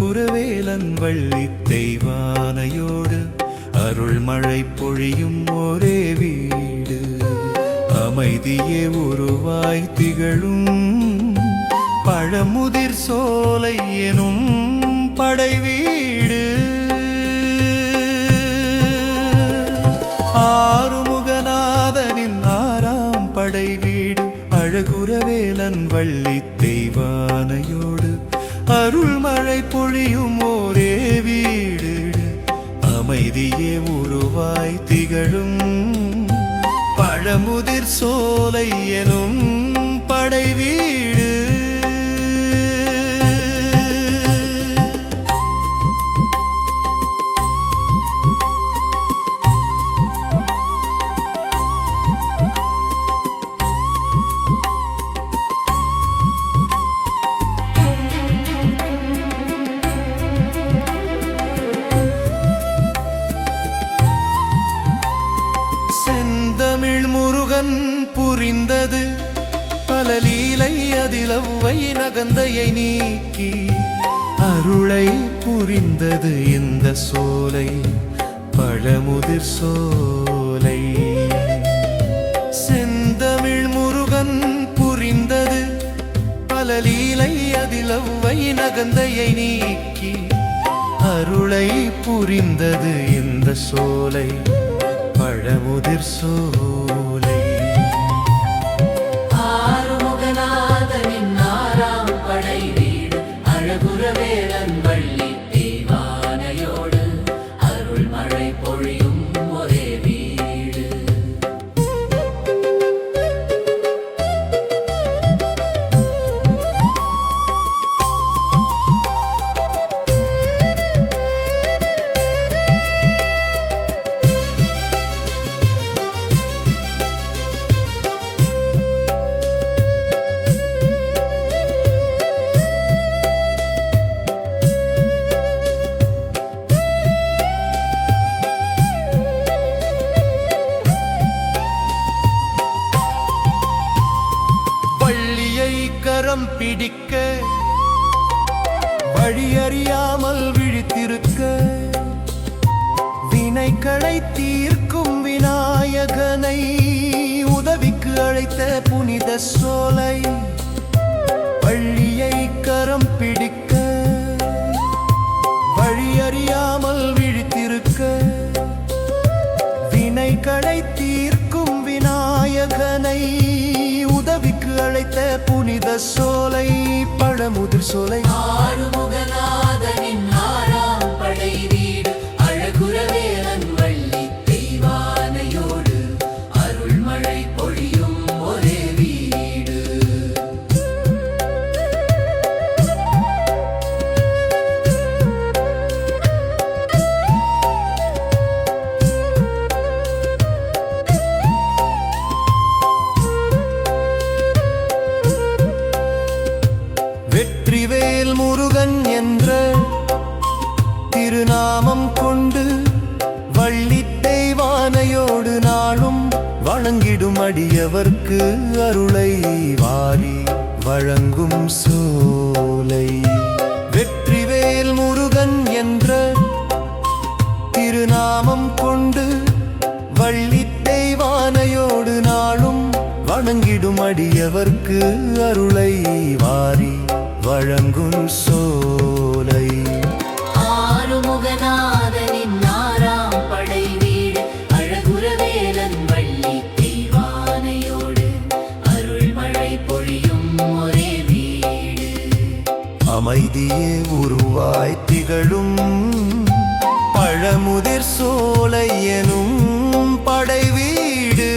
அழகுரவேலன் வள்ளி தெய்வானையோடு அருள்மழை பொழியும் ஒரே வீடு. அமைதியே உருவாய் திகழும் பழமுதிர் சோலை எனும் படை வீடு. ஆறுமுகநாதனின் ஆறாம் படை வீடு. அழகுரவேலன் வள்ளி தெய்வானையோடு அருள்மழை பொழியும் ஒரே வீடு. அமைதியே உருவாய் திகழும் பழமுதிர் சோலை எனும் படை வீடு. செந்தமிழ் முருகன் புரிந்தது பல லீலை, அதில் அவ்வை நகந்தையை நீக்கி அருளை புரிந்தது இந்த சோலை பழமுதிர் சோலை. செந்தமிழ் முருகன் புரிந்தது பல லீலை, அதில் அவ்வை நகந்தையை நீக்கி அருளை புரிந்தது இந்த சோலை பழமுதிர் சோலை. ஆறுமுகநாதனின் ஆறாம் படை வீடு. அழகுரவேலன் வள்ளி தெய்வானையோடு அருள்மழை பொழியும் ஒரே வீடு. கரம் பிடிக்க வழியறியாமல் விழித்திருக்க வினைகளை தீர்க்கும் விநாயகனை உதவிக்கு அழைத்த புனித சோலை. வள்ளியை கரம் பிடிக்க வழியறியாமல் விழித்திருக்க வினைகளை தீர்க்கும் விநாயகனை உதவிக்கு அழைத்த புனித சோலை பழமுதிர் சோலை. ஆறுமுகநாதனின் ஆறாம் படை வீடு. அழகுரவேலன் வள்ளி தெய்வானையோடு அருள்மழை பொழியும் ஒரே வீடு. வெற்றிவேல் முருகன் என்ற திருநாமம் கொண்டு வள்ளி தெய்வானையோடு நாளும் வணங்கிடும் அடியவர்க்கு அருளை வாரி வழங்கும் சோலை. வெற்றிவேல் முருகன் என்ற திருநாமம் கொண்டு வள்ளி தெய்வானையோடு நாளும் வணங்கிடும் அடியவர்க்கு அருளை வாரி வழங்கும் சோலை. ஆறுமுகநாதனின் ஆறாம் படை வீடு. அழகுரவேலன் வள்ளி தெய்வானையோடு அருள்மழை பொழியும் ஒரே வீடு. அமைதியே உருவாய் திகழும் பழமுதிர் சோலை எனும் படை வீடு.